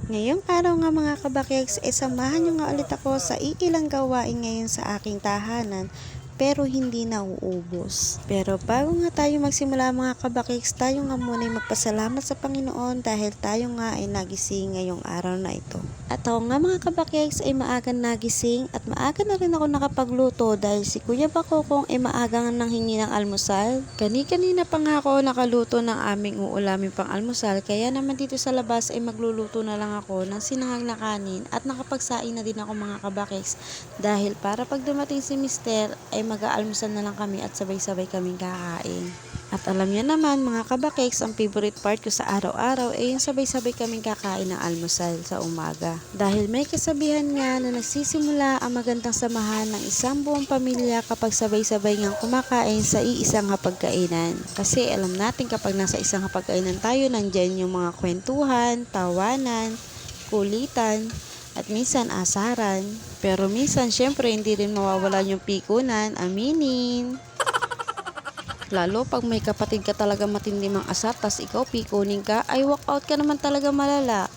Ngayong araw nga mga kabakeks, samahan nyo nga ulit ako sa iilang gawain ngayon sa aking tahanan pero hindi nauubos. Pero bago nga tayo magsimula mga kabakeks, tayo nga muna magpasalamat sa Panginoon dahil tayo nga ay nagising ngayong araw na ito. At ako nga mga kabakeks ay maagang nagising at maaga na rin ako nakapagluto dahil si Kuya Bakokong ay maagang nanghingi ng almusal. Kani-kanina pa nga ako nakaluto ng aming uulamin pang almusal, kaya naman dito sa labas ay magluluto na lang ako ng sinangag na kanin at nakapagsaing na din ako mga kabakeks dahil para pag dumating si Mister ay mag-aalmusal na lang kami at sabay-sabay kaming kakain. At alam niyo naman mga kabakeks, ang favorite part ko sa araw-araw ay yung sabay-sabay kaming kakain ng almusal sa umaga. Dahil may kasabihan nga na nagsisimula ang magandang samahan ng isang buong pamilya kapag sabay-sabay ngang kumakain sa iisang hapagkainan. Kasi alam natin kapag nasa isang hapagkainan tayo, nandyan yung mga kwentuhan, tawanan, kulitan, at minsan asaran. Pero minsan syempre hindi rin mawawalan yung pikunan, aminin. Lalo pag may kapatid ka talaga matindi mang asar, tas ikaw pikunin ka, ay walk out ka naman talaga malala.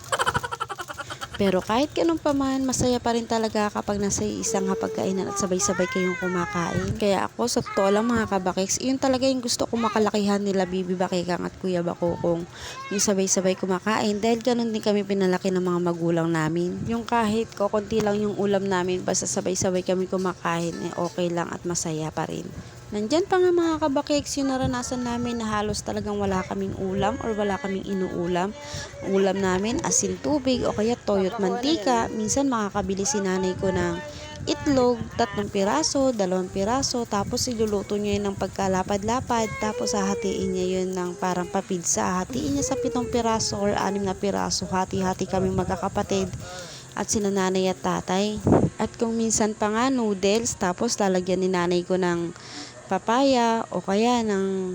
Pero kahit ganun pa man, masaya pa rin talaga kapag nasa isang hapagkainan at sabay-sabay kayong kumakain. Kaya ako sa totoo lang mga kabakeks, yun talaga yung gusto ko makalakihan nila Bibi Bakekang at Kuya Bakokong. Yung sabay-sabay kumakain dahil ganun din kami pinalaki ng mga magulang namin. Yung kahit konti lang yung ulam namin, basta sabay-sabay kami kumakain, okay lang at masaya pa rin. Nandyan pa nga mga kabakeks yung naranasan namin na halos talagang wala kaming ulam or wala kaming inuulam. Ulam namin asin tubig o kaya toyo't mantika. Minsan makakabili si nanay ko ng itlog, 3 piraso, 2 piraso, tapos iluluto niya yun ng pagkalapad-lapad, tapos hahatiin niya yun ng parang papizza. Hahatiin niya sa 7 piraso or 6 na piraso. Hati-hati kaming magkakapatid at sina nanay at tatay. At kung minsan pa nga noodles, tapos lalagyan ni nanay ko ng papaya o kaya ng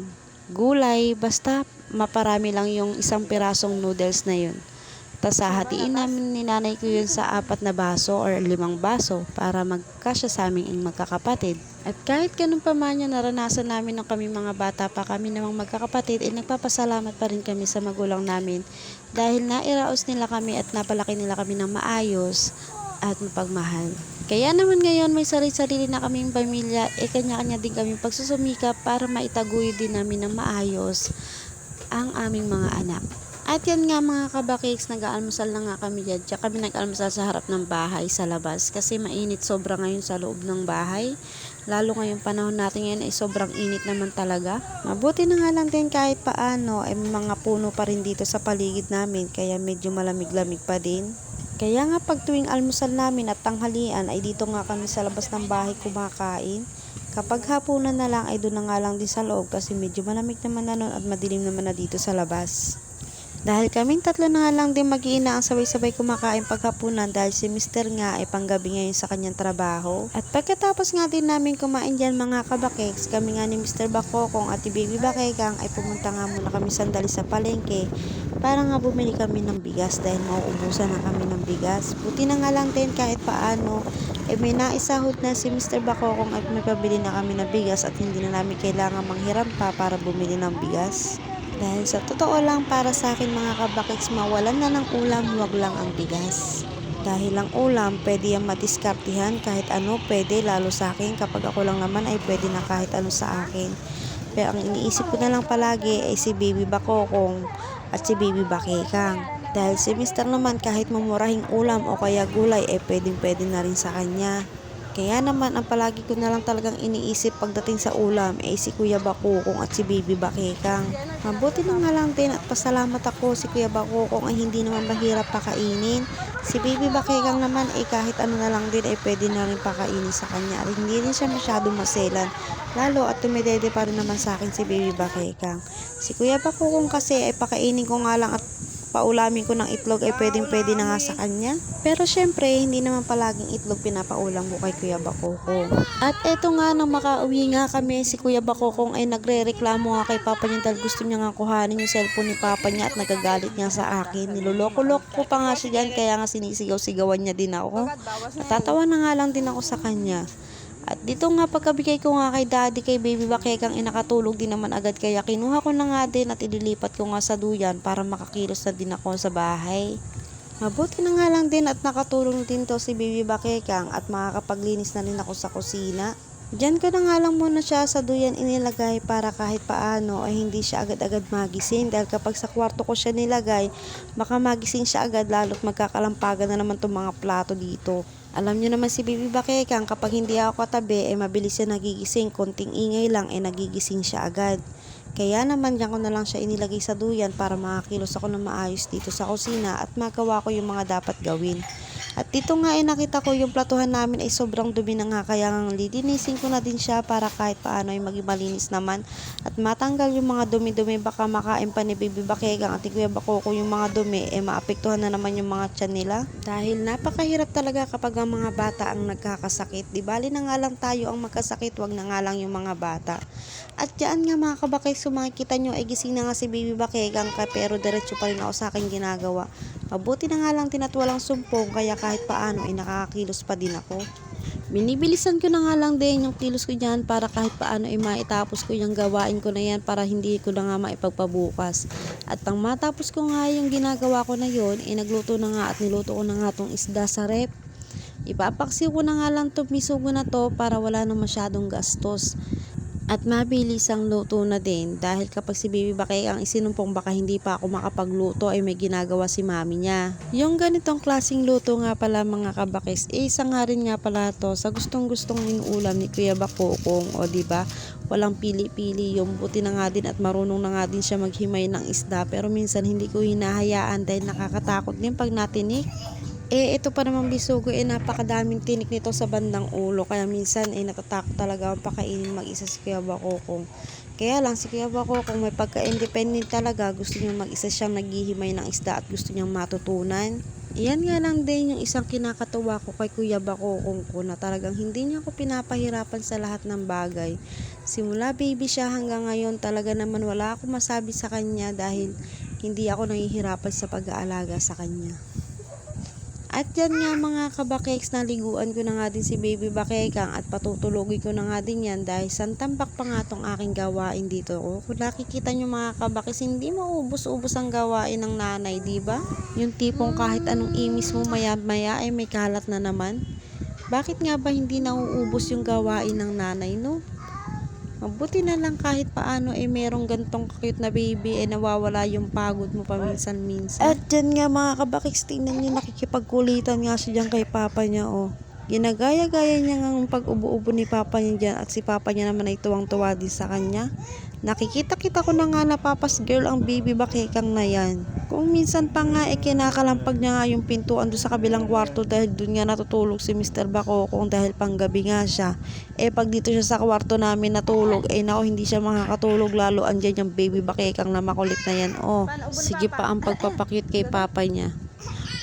gulay, basta maparami lang yung 1 pirasong noodles na yun. Tapos hahatiin namin ni nanay ko yun sa 4 na baso or 5 baso para magkasya sa aming magkakapatid. At kahit ganun pa man yung naranasan namin nung kami mga bata pa kami namang magkakapatid, nagpapasalamat pa rin kami sa magulang namin dahil nairaos nila kami at napalaki nila kami ng maayos at mapagmahal. Kaya naman ngayon may sarili-sarili na kaming pamilya, kanya-kanya din kaming pagsusumikap para maitaguyod din namin ng maayos ang aming mga anak. At yan nga mga kabakeks, nag-aalmusal na nga kami dyan. Tsaka kami nag-aalmusal sa harap ng bahay sa labas kasi mainit sobra ngayon sa loob ng bahay. Lalo ngayong panahon natin ngayon ay sobrang init naman talaga. Mabuti na nga lang din kahit paano ay mga puno pa rin dito sa paligid namin kaya medyo malamig-lamig pa din. Kaya nga pag tuwing almusal namin at tanghalian ay dito nga kami sa labas ng bahay kumakain. Kapag hapunan na lang ay doon na nga lang din sa loob kasi medyo malamig naman na nun at madilim naman na dito sa labas. Dahil kaming tatlo na nga lang din mag-iina ang sabay-sabay kumakain paghapunan dahil si Mister nga ay panggabi ngayon sa kanyang trabaho. At pagkatapos nga din namin kumain dyan mga kabakeks, kami nga ni Mr. Bakokong at Baby Bakekang ay pumunta nga muna kami sandali sa palengke para nga bumili kami ng bigas dahil mauubusan na kami ng bigas. Buti na nga lang din kahit paano may naisahod na si Mr. Bakokong at may pabili na kami ng bigas at hindi na namin kailangan manghiram pa para bumili ng bigas. Dahil sa totoo lang para sa akin mga kabakeks, mawalan na ng ulam, wag lang ang bigas. Dahil ang ulam, pwede yung madiskartihan kahit ano, pwede lalo sa akin kapag ako lang naman ay pwede na kahit ano sa akin. Pero ang iniisip ko na lang palagi ay si Baby Bakokong at si Baby Bakekang. Dahil si Mister naman kahit mamurahing ulam o kaya gulay ay pwedeng-pwede na rin sa kanya. Kaya naman ang palagi ko na lang talagang iniisip pagdating sa ulam ay si Kuya Bakokong at si Baby Bakekang. Mabuti na nga lang din at pasalamat ako si Kuya Bakokong ay hindi naman mahirap pakainin. Si Baby Bakekang naman ay kahit ano na lang din ay pwede na rin pakainin sa kanya at hindi rin siya masyadong maselan. Lalo at tumidede pa rin naman sa akin si Baby Bakekang. Si Kuya Bakokong kasi ay pakainin ko nga lang at paulamin ko ng itlog ay pwedeng-pwede na nga sa kanya. Pero syempre, hindi naman palaging itlog pinapaulam ko kay Kuya Bakokong. At eto nga, nang makauwi nga kami, si Kuya Bakokong ay nagre-reklamo nga kay Papa niya dahil gusto niya nga kuhanin yung cellphone ni Papa niya at nagagalit niya sa akin. Niloloko-loko ko pa nga siya dyan, kaya nga sinisigaw-sigawan niya din ako. Natatawa na nga lang din ako sa kanya. At dito nga pagkabigay ko nga kay daddy kay Baby Bakekang nakatulog din naman agad kaya kinuha ko na nga din at ililipat ko nga sa duyan para makakilos na din ako sa bahay. Mabuti na nga lang din at nakatulong din to si Baby Bakekang at makakapaglinis na rin ako sa kusina. Diyan ko na nga lang muna siya sa duyan inilagay para kahit paano ay hindi siya agad-agad magising, dahil kapag sa kwarto ko siya nilagay, baka magising siya agad lalo't magkakalampagan na naman itong mga plato dito. Alam niyo naman si Baby Bakekang, kapag hindi ako katabi ay mabilis siya nagigising, konting ingay lang ay nagigising siya agad. Kaya naman diyan ko na lang siya inilagay sa duyan para makakilos ako ng maayos dito sa kusina at magawa ko yung mga dapat gawin. At dito nga ay nakita ko yung platuhan namin ay sobrang dumi na nga, kaya nga lilinisin ko na din siya para kahit paano ay maging malinis naman at matanggal yung mga dumi-dumi. Baka makain pa ni Baby Bakekang at Kuya Bakoko yung mga dumi, maapektuhan na naman yung mga tiyan nila. Dahil napakahirap talaga kapag ang mga bata ang nagkakasakit. Di bali na nga lang tayo ang magkasakit, wag na nga lang yung mga bata. At diyan nga mga kabakay, makikita nyo ay gising na nga si Baby Bakekang, pero diretso pa rin ako sa aking ginagawa. Mabuti na nga lang din at walang sumpong, kaya kahit paano ay nakakakilos pa din ako. Binibilisan ko na nga lang din yung kilos ko dyan para kahit paano ay maitapos ko yung gawain ko na yan para hindi ko na nga maipagpabukas. At pang matapos ko nga yung ginagawa ko na yon, nagluto na nga at niluto ko na nga tong isda sa rep. Ipapaksiw ko na nga lang itong misugo na to para wala na masyadong gastos. At mabilis ang luto na din, dahil kapag si Baby Bakekang isinumpong baka hindi pa ako makapagluto ay may ginagawa si mami niya. Yung ganitong klaseng luto nga pala mga kabakis, isa nga rin nga pala to sa gustong-gustong inuulam ni Kuya Bakokong, o diba? Walang pili-pili yung, buti na nga din at marunong na nga din siya maghimay ng isda, pero minsan hindi ko hinahayaan dahil nakakatakot din pag natinik. Ito pa naman bisugo, napakadaming tinik nito sa bandang ulo, kaya minsan natatakot talaga ang pakainin mag-isa si Kuya Bakokong. Kaya lang si Kuya Bakokong may pagka-independent talaga, gusto niya mag-isa siyang naghihimay ng isda at gusto niyang matutunan. Iyan nga lang din yung isang kinakatuwa ko kay Kuya Bakokong ko, na talagang hindi niya ako pinapahirapan sa lahat ng bagay. Simula baby siya hanggang ngayon, talaga naman wala ako masabi sa kanya dahil hindi ako nahihirapan sa pag-aalaga sa kanya. At yan nga mga kabakeks, naliguan ko na nga din si Baby Bakekang at patutulogin ko na nga din yan dahil santambak pa nga tong aking gawain dito. Kung nakikita nyo mga kabakeks, hindi maubos-ubos ang gawain ng nanay, diba? Yung tipong kahit anong imis mo maya-maya ay may kalat na naman. Bakit nga ba hindi nauubos yung gawain ng nanay, no? Mabuti na lang kahit paano merong gantong cute na baby, nawawala yung pagod mo paminsan-minsan. At dyan nga mga kabakiks, tingnan nyo, nakikipagkulitan nga siya dyan kay papa niya, oh. Ginagaya-gaya niya ng pag-ubo-ubo ni papa niya dyan, at si papa niya naman ay tuwang-tuwa din sa kanya. Nakikita-kita ko na nga na papas girl ang Baby Bakekang na yan. Kung minsan pa nga kinakalampag niya nga yung pintuan doon sa kabilang kwarto dahil doon nga natutulog si Mr. Bakokong dahil panggabi nga siya. Pag dito siya sa kwarto namin natulog, nako, hindi siya makakatulog, lalo andyan yung Baby Bakekang na makulit na yan. Sige pa ang pagpapakute kay papa niya.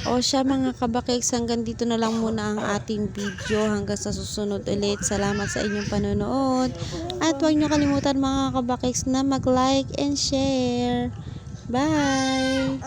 Siya mga kabakeks, hanggang dito na lang muna ang ating video. Hanggang sa susunod ulit. Salamat sa inyong panonood. At huwag nyo kalimutan mga kabakeks na mag-like and share. Bye!